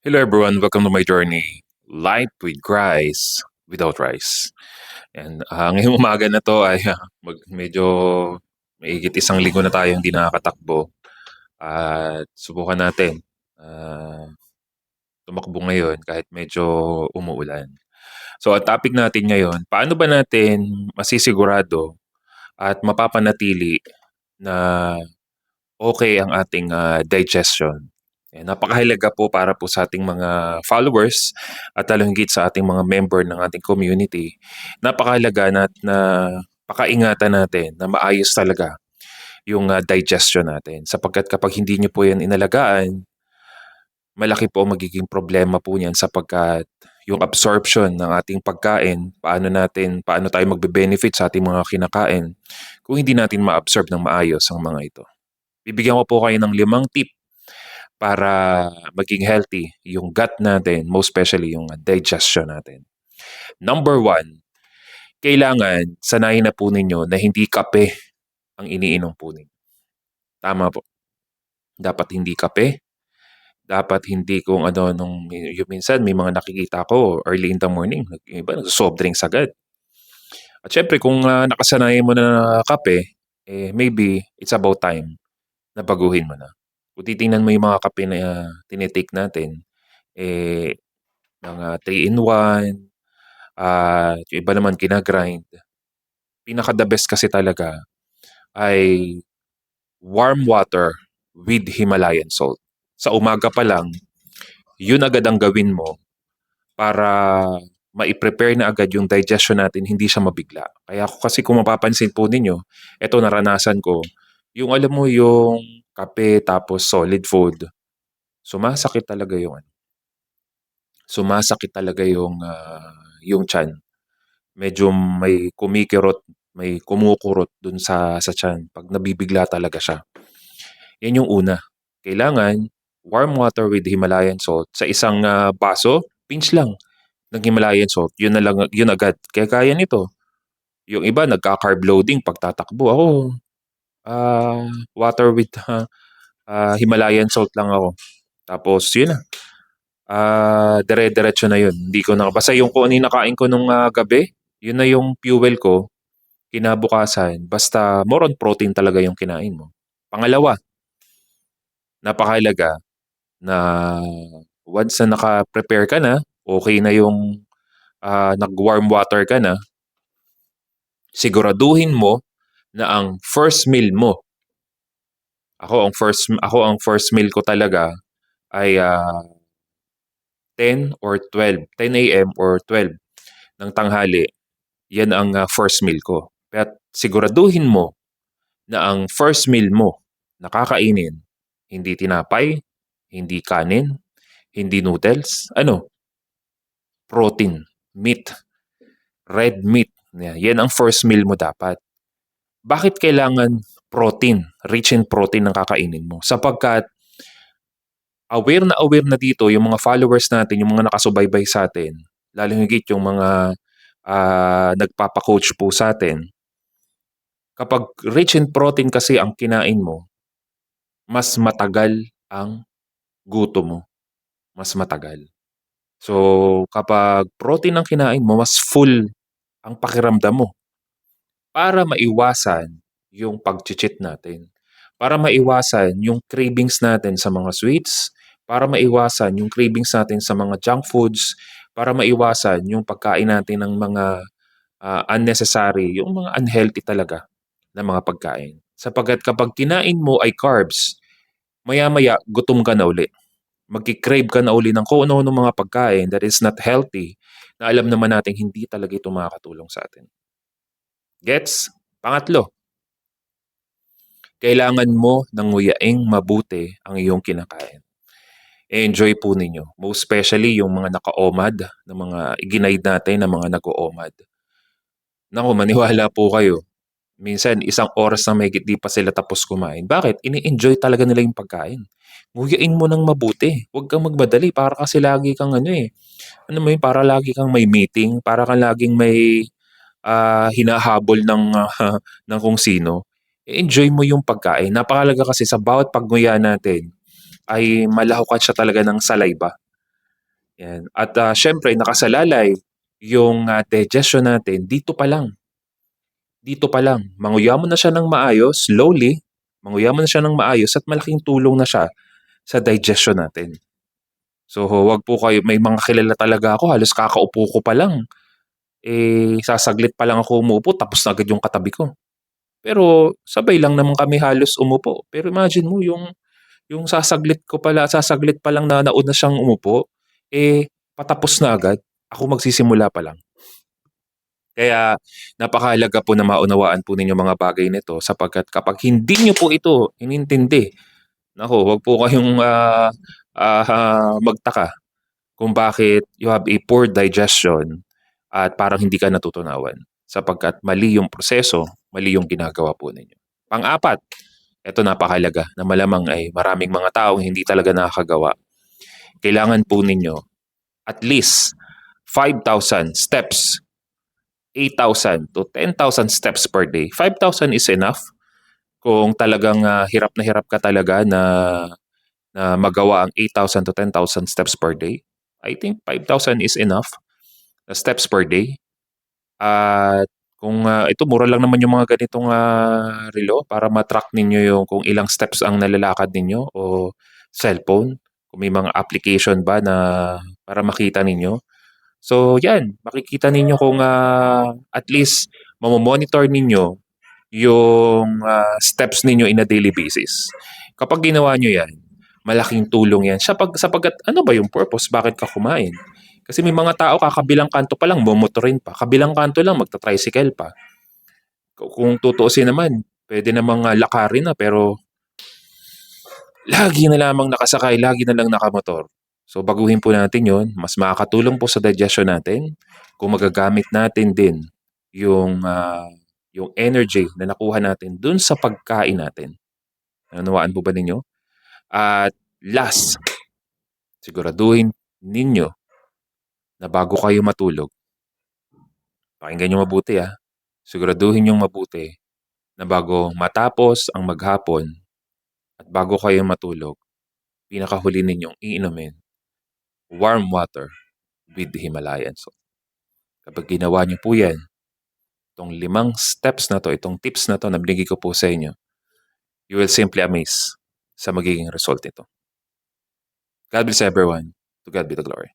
Hello everyone, welcome to my journey. Life with rice, without rice. And ngayong umaga na to ay medyo mahigit isang linggo na tayo hindi nakakatakbo. At subukan natin tumakbo ngayon kahit medyo umuulan. So ang topic natin ngayon, paano ba natin masisigurado at mapapanatili na okay ang ating digestion. Napakahalaga po para po sa ating mga followers at lalong higit sa ating mga member ng ating community. Napakahalaga na pakaingatan natin na maayos talaga yung digestion natin. Sapagkat kapag hindi nyo po yan inalagaan, malaki po ang magiging problema po niyan sapagkat yung absorption ng ating pagkain, paano tayo magbe-benefit sa ating mga kinakain kung hindi natin ma-absorb ng maayos ang mga ito. Bibigyan ko po kayo ng 5 tip para maging healthy yung gut natin, most especially yung digestion natin. Number 1, kailangan sanayin na po ninyo na hindi kape ang iniinom po ninyo. Tama po. Dapat hindi kape. Dapat hindi kung ano, yung minsan may mga nakikita ko early in the morning, iba nag-soft drinks agad. At syempre kung nakasanayan mo na kape, maybe it's about time na baguhin mo na. Kung titingnan mo yung mga kape na tinitake natin, mga 3-in-1, yung iba naman gina-grind. Pinaka-the best kasi talaga ay warm water with Himalayan salt. Sa umaga pa lang, yun agad ang gawin mo para mai-prepare na agad yung digestion natin, hindi siya mabigla. Kaya kasi kung mapapansin po ninyo, eto naranasan ko, yung alam mo yung kape tapos solid food, sumasakit talaga yung tiyan. Medyo may kumikirot, may kumukurot dun sa tiyan pag nabibigla talaga siya. Yan yung una. Kailangan warm water with Himalayan salt. Sa isang baso, pinch lang ng Himalayan salt. Yun na lang, yun agad. Kaya kaya nito. Yung iba nagka-carb loading pag tatakbo. Ako, water with Himalayan salt lang ako. Tapos yun na. Dire-diretso na yun. Hindi ko na, basta yung kung ano yung nakain ko nung gabi, yun na yung fuel ko. Kinabukasan, basta more on protein talaga yung kinain mo. Pangalawa, napakahalaga na once na naka-prepare ka na, okay na yung nag-warm water ka na, siguraduhin mo na ang first meal mo, ako ang first meal ko talaga ay 10 or 12, 10 a.m. or 12 ng tanghali. Yan ang first meal ko. At siguraduhin mo na ang first meal mo na kakainin, hindi tinapay, hindi kanin, hindi noodles, protein, meat, red meat. Yan ang first meal mo dapat. Bakit kailangan protein, rich in protein ang kakainin mo? Sapagkat aware na dito yung mga followers natin, yung mga nakasubaybay sa atin, lalo higit yung mga nagpapa-coach po sa atin. Kapag rich in protein kasi ang kinain mo, mas matagal ang gutom mo. Mas matagal. So, kapag protein ang kinain mo, mas full ang pakiramdam mo para maiwasan yung pag-cheat natin. Para maiwasan yung cravings natin sa mga sweets, para maiwasan yung cravings natin sa mga junk foods, para maiwasan yung pagkain natin ng mga unnecessary, yung mga unhealthy talaga na mga pagkain. Sapagkat kapag kinain mo ay carbs, maya-maya gutom ka na uli. Magki-crave ka na uli ng kung ano-ano mga pagkain that is not healthy na alam naman natin hindi talaga ito makakatulong sa atin. Gets? Pangatlo, kailangan mo nang nguyaing mabuti ang iyong kinakain. Enjoy po ninyo. Most especially yung mga naka-OMAD, na mga iginaid natin na mga nag-OMAD. Naku, maniwala po kayo. Minsan, isang oras na mahigit di pa sila tapos kumain. Bakit? Ini-enjoy talaga nila yung pagkain. Nguyain mo ng mabuti. Huwag kang magmadali. Para kasi lagi kang para lagi kang may meeting, para kang laging may hinahabol ng kung sino. Enjoy mo yung pagkain. Napakalaga kasi sa bawat pagnguya natin ay malahukan siya talaga ng saliva. Yan. At, siyempre nakasalalay yung, digestion natin dito pa lang, dito pa lang. Manguya mo na siya ng maayos, slowly, manguya mo na siya ng maayos at malaking tulong na siya sa digestion natin. So, wag po kayo may mga kilala talaga ako halos kakaupo ko pa lang, sasaglit pa lang ako umupo tapos na agad yung katabi ko. Pero sabay lang naman kami halos umupo. Pero imagine mo yung sasaglit pa lang na nauna siyang umupo, patapos na agad, ako magsisimula pa lang. Kaya napakahalaga po na maunawaan po ninyo mga bagay nito sapagkat kapag hindi niyo po ito inintindi, naku, wag po kayong, magtaka kung bakit you have a poor digestion at parang hindi ka natutunawan sapagkat mali yung proseso, mali yung ginagawa po ninyo. Pang-apat, eto napakahalaga na malamang ay maraming mga taong hindi talaga nakakagawa. Kailangan po ninyo at least 5,000 steps, 8,000 to 10,000 steps per day. 5,000 is enough kung talagang, hirap na hirap ka talaga na magawa ang 8,000 to 10,000 steps per day. I think 5,000 is enough na steps per day. At kung, ito mura lang naman yung mga ganitong, relo para ma-track ninyo yung kung ilang steps ang nalalakad ninyo o cellphone, kung may mga application ba na para makita ninyo. So 'yan, makikita ninyo kung, at least mamo-monitor ninyo yung, steps ninyo in a daily basis. Kapag ginawa niyo 'yan, malaking tulong 'yan sapagkat ano ba yung purpose, bakit ka kumain? Kasi may mga tao kakabilang kanto pa lang momotorin pa, kabilang kanto lang magta-tricycle pa. Kung tutuusin naman, puwede namang, lakarin na pero lagi na lamang nakasakay, lagi na lang nakamotor. So baguhin po natin 'yon, mas makakatulong po sa digestion natin kung magagamit natin din yung, yung energy na nakuha natin dun sa pagkain natin. Naunawaan po ba ninyo? At last, siguraduhin ninyo na bago kayo matulog, pakinggan niyo mabuti, siguraduhin niyong mabuti na bago matapos ang maghapon at bago kayo matulog, pinakahuli ninyong iinumin, warm water with Himalayan salt. Kapag ginawa niyo po 'yan, itong 5 steps na 'to, itong tips na 'to na binigay ko po sa inyo, you will simply amaze sa magiging result nito. God bless everyone. To God be the glory.